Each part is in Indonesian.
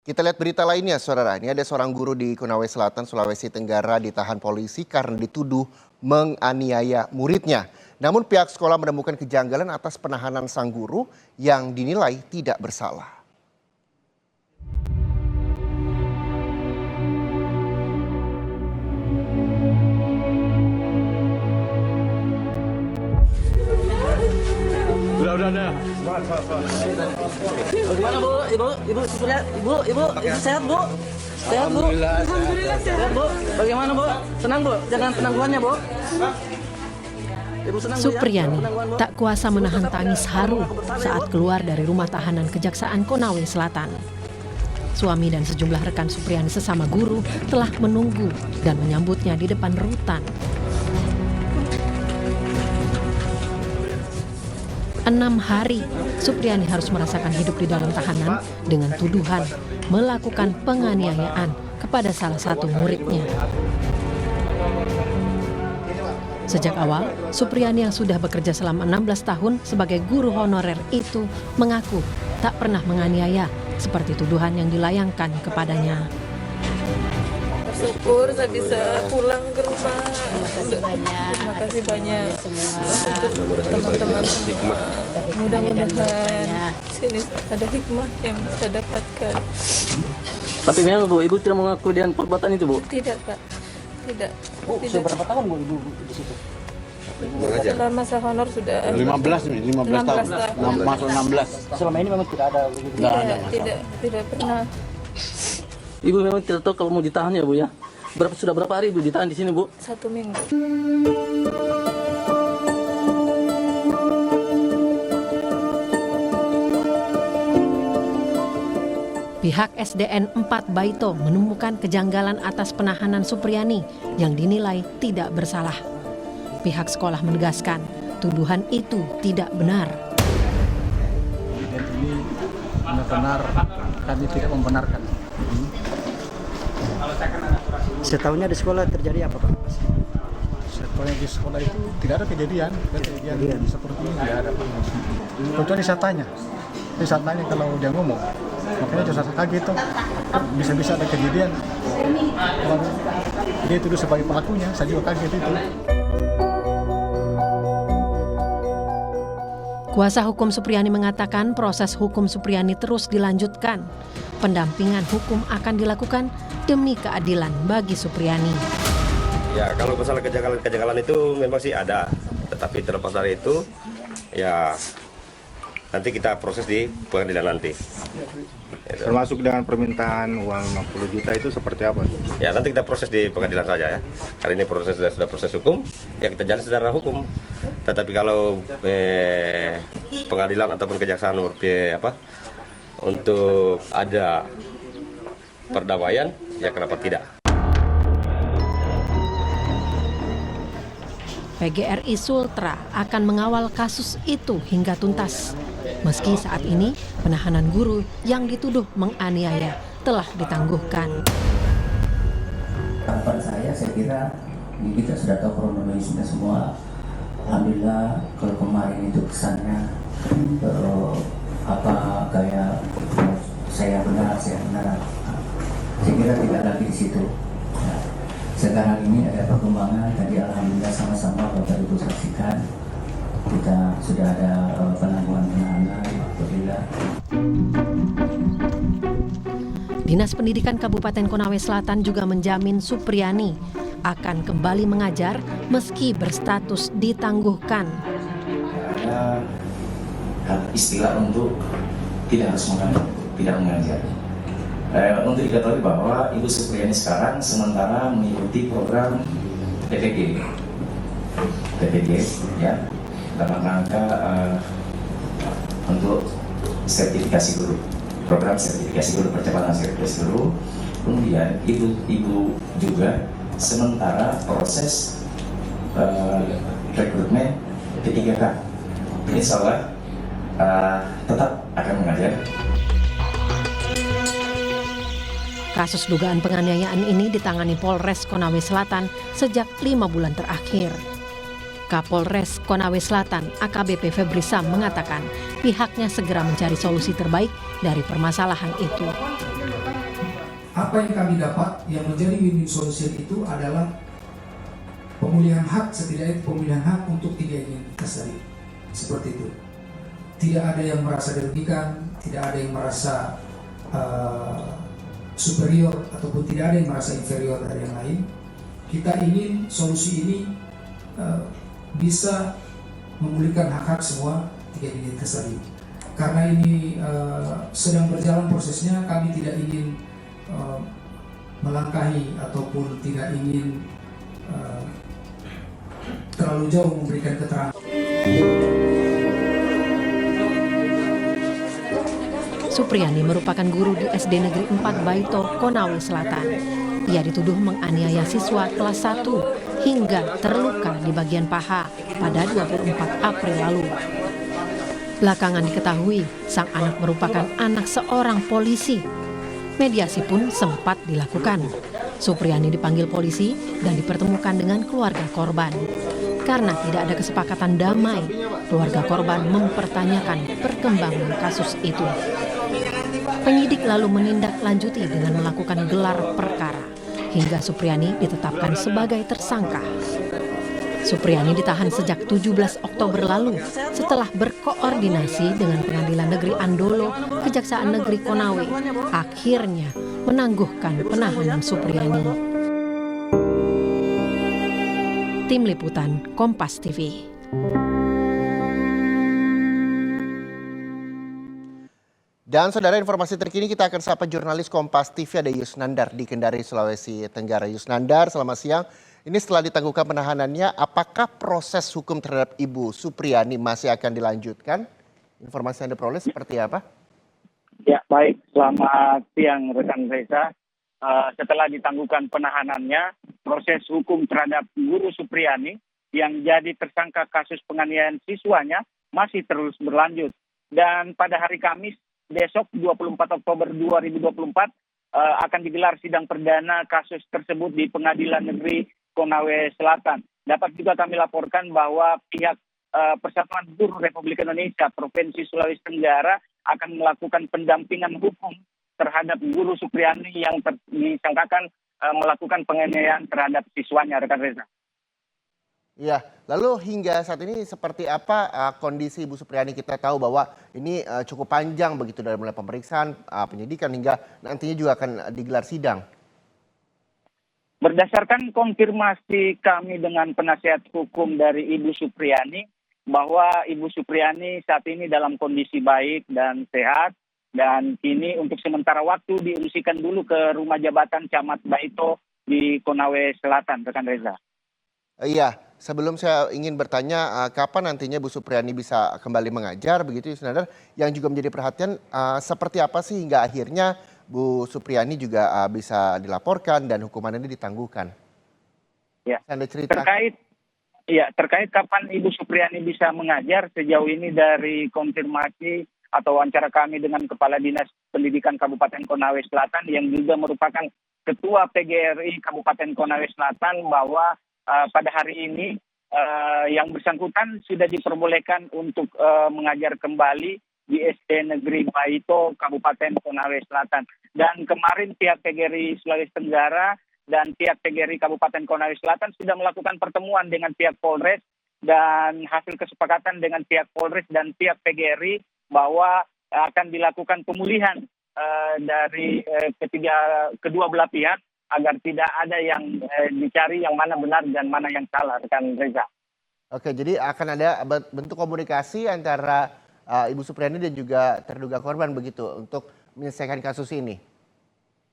Kita lihat berita lainnya, saudara. Ini ada seorang guru di Konawe Selatan, Sulawesi Tenggara ditahan polisi karena dituduh menganiaya muridnya. Namun pihak sekolah menemukan kejanggalan atas penahanan sang guru yang dinilai tidak bersalah. Udah. Bagaimana Bu? Ibu sehat Bu? Sehat Bu? Alhamdulillah sehat Bu. Bagaimana Bu? Tenang Bu, jangan penangguhannya Bu. Supriyani tak kuasa menahan tangis haru saat keluar dari rumah tahanan Kejaksaan Konawe Selatan. Suami dan sejumlah rekan Supriyani sesama guru telah menunggu dan menyambutnya di depan rutan. 6 hari, Supriyani harus merasakan hidup di dalam tahanan dengan tuduhan melakukan penganiayaan kepada salah satu muridnya. Sejak awal, Supriyani yang sudah bekerja selama 16 tahun sebagai guru honorer itu mengaku tak pernah menganiaya seperti tuduhan yang dilayangkan kepadanya. Syukur saya bisa pulang ke rumah. Terima kasih banyak untuk teman-teman semua. Mudah-mudahan sini ada hikmah yang saya dapatkan. Tapi memang Bu, Ibu tidak mengaku dengan perbuatan itu Bu? Tidak Pak, tidak. Bu, sudah berapa tahun Bu Ibu di situ? Setelah masa honor sudah 15 tahun. Masuk 16. Selama ini memang tidak ada begitu? Tidak pernah. Ibu memang tidak tahu kalau mau ditahan ya Bu ya? Sudah berapa hari Ibu ditahan di sini Bu? 1 minggu. Pihak SDN 4 Baito menemukan kejanggalan atas penahanan Supriyani yang dinilai tidak bersalah. Pihak sekolah menegaskan tuduhan itu tidak benar. Dan ini benar-benar kami tidak membenarkan. Setahunya di sekolah terjadi apa Pak? Setahunya di sekolah itu tidak ada kejadian seperti ini, tidak ada. Kecuali saya tanya. Saya tanya kalau dia ngomong. Makanya saya kaget tuh, bisa-bisa ada kejadian. Kalau dia tuduh sebagai pelakunya, saya juga kaget itu. Kuasa hukum Supriyani mengatakan proses hukum Supriyani terus dilanjutkan. Pendampingan hukum akan dilakukan demi keadilan bagi Supriyani. Ya, kalau masalah kejanggalan itu memang sih ada. Tetapi terlepas dari itu, ya nanti kita proses di pengadilan nanti. Termasuk dengan permintaan uang 50 juta itu seperti apa? Ya, nanti kita proses di pengadilan saja ya. Karena ini proses sudah proses hukum, ya kita jalan secara hukum. Tetapi kalau pengadilan ataupun kejaksaan untuk ada perdamaian, ya kenapa tidak? PGRI Sultra akan mengawal kasus itu hingga tuntas. Meski saat ini penahanan guru yang dituduh menganiaya telah ditangguhkan. Harapan saya kira kita sudah tahu kronologisnya semua. Alhamdulillah kalau kemarin itu kesannya kayak saya benar. Saya kira tidak lagi di situ. Nah, sekarang ini ada perkembangan. Tadi alhamdulillah sama-sama Bapak Ibu saksikan kita sudah ada penangguhan penahanan. Alhamdulillah. Dinas Pendidikan Kabupaten Konawe Selatan juga menjamin Supriyani akan kembali mengajar meski berstatus ditangguhkan. Ada hak istilah untuk tidak harus mengajar. Untuk diketahui bahwa Ibu Supriyani sekarang sementara mengikuti program PPG ya, dalam rangka untuk sertifikasi guru, program sertifikasi guru, percepatan sertifikasi guru. Kemudian ibu juga sementara proses rekrutmen P3K. Insya Allah tetap akan mengajar. Kasus dugaan penganiayaan ini ditangani Polres Konawe Selatan sejak 5 bulan terakhir. Kapolres Konawe Selatan AKBP Febri Sam mengatakan pihaknya segera mencari solusi terbaik dari permasalahan itu. apa yang kami dapat yang menjadi win-win solution itu adalah pemulihan hak, setidaknya pemulihan hak untuk tidak ingin kasari. Seperti itu. Tidak ada yang merasa dirugikan, tidak ada yang merasa superior ataupun tidak ada yang merasa inferior dari yang lain. Kita ingin solusi ini bisa memulihkan hak-hak semua tidak ingin kasari. Karena ini sedang berjalan prosesnya, kami tidak ingin melangkahi ataupun tidak ingin terlalu jauh memberikan keterangan. Supriyani merupakan guru di SD Negeri 4 Baito, Konawe Selatan. Ia dituduh menganiaya siswa kelas 1 hingga terluka di bagian paha pada 24 April lalu. Belakangan diketahui sang anak merupakan anak seorang polisi. Mediasi pun sempat dilakukan. Supriyani dipanggil polisi dan dipertemukan dengan keluarga korban. Karena tidak ada kesepakatan damai, keluarga korban mempertanyakan perkembangan kasus itu. Penyidik lalu menindaklanjuti dengan melakukan gelar perkara hingga Supriyani ditetapkan sebagai tersangka. Supriyani ditahan sejak 17 Oktober lalu setelah berkoordinasi dengan Pengadilan Negeri Andolo, Kejaksaan Negeri Konawe, akhirnya menangguhkan penahanan Supriyani. Tim Liputan Kompas TV. Dan saudara, informasi terkini kita akan sapa jurnalis Kompas TV ada Yusnandar di Kendari, Sulawesi Tenggara. Yusnandar, selamat siang. Ini setelah ditangguhkan penahanannya, apakah proses hukum terhadap Ibu Supriyani masih akan dilanjutkan? Informasi yang diperoleh seperti apa? Ya, baik. Selamat siang rekan Reza. Setelah ditangguhkan penahanannya, proses hukum terhadap Guru Supriyani yang jadi tersangka kasus penganiayaan siswanya masih terus berlanjut. Dan pada hari Kamis, besok 24 Oktober 2024 akan digelar sidang perdana kasus tersebut di Pengadilan Negeri Konawe Selatan. Dapat juga kami laporkan bahwa pihak Persatuan Guru Republik Indonesia Provinsi Sulawesi Tenggara akan melakukan pendampingan hukum terhadap Guru Supriyani yang disangkakan melakukan penganiayaan terhadap siswanya, rekan Reza. Ya, lalu hingga saat ini seperti apa kondisi Ibu Supriyani? Kita tahu bahwa ini cukup panjang begitu dari mulai pemeriksaan, penyidikan hingga nantinya juga akan digelar sidang. Berdasarkan konfirmasi kami dengan penasihat hukum dari Ibu Supriyani, bahwa Ibu Supriyani saat ini dalam kondisi baik dan sehat, dan kini untuk sementara waktu diungsikan dulu ke rumah jabatan Camat Baito di Konawe Selatan, rekan Reza. Iya, sebelum saya ingin bertanya kapan nantinya Bu Supriyani bisa kembali mengajar begitu Yusnandar, yang juga menjadi perhatian seperti apa sih hingga akhirnya Bu Supriyani juga bisa dilaporkan dan hukuman ini ditangguhkan. Ya. Anda cerita. Terkait kapan Ibu Supriyani bisa mengajar, sejauh ini dari konfirmasi atau wawancara kami dengan Kepala Dinas Pendidikan Kabupaten Konawe Selatan yang juga merupakan Ketua PGRI Kabupaten Konawe Selatan, bahwa pada hari ini yang bersangkutan sudah diperbolehkan untuk mengajar kembali di SD Negeri Baito, Kabupaten Konawe Selatan. Dan kemarin pihak PGRI Sulawesi Tenggara dan pihak PGRI Kabupaten Konawe Selatan sudah melakukan pertemuan dengan pihak Polres, dan hasil kesepakatan dengan pihak Polres dan pihak PGRI bahwa akan dilakukan pemulihan dari kedua belah pihak agar tidak ada yang dicari yang mana benar dan mana yang salah, rekan Reza. Oke, jadi akan ada bentuk komunikasi antara Ibu Supriyani dan juga terduga korban begitu untuk menyelesaikan kasus ini.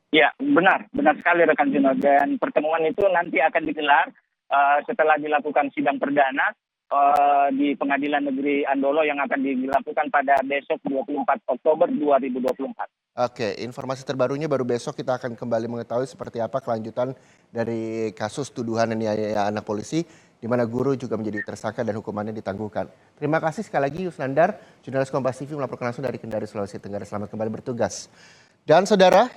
Ya, benar sekali rekan Juno. Dan pertemuan itu nanti akan digelar setelah dilakukan sidang perdana di Pengadilan Negeri Andolo yang akan dilakukan pada besok 24 Oktober 2024. Oke, informasi terbarunya baru besok kita akan kembali mengetahui seperti apa kelanjutan dari kasus tuduhan aniaya anak polisi, di mana guru juga menjadi tersangka dan hukumannya ditangguhkan. Terima kasih sekali lagi Yusnandar, jurnalis Kompas TV melaporkan langsung dari Kendari, Sulawesi Tenggara. Selamat kembali bertugas. Dan saudara,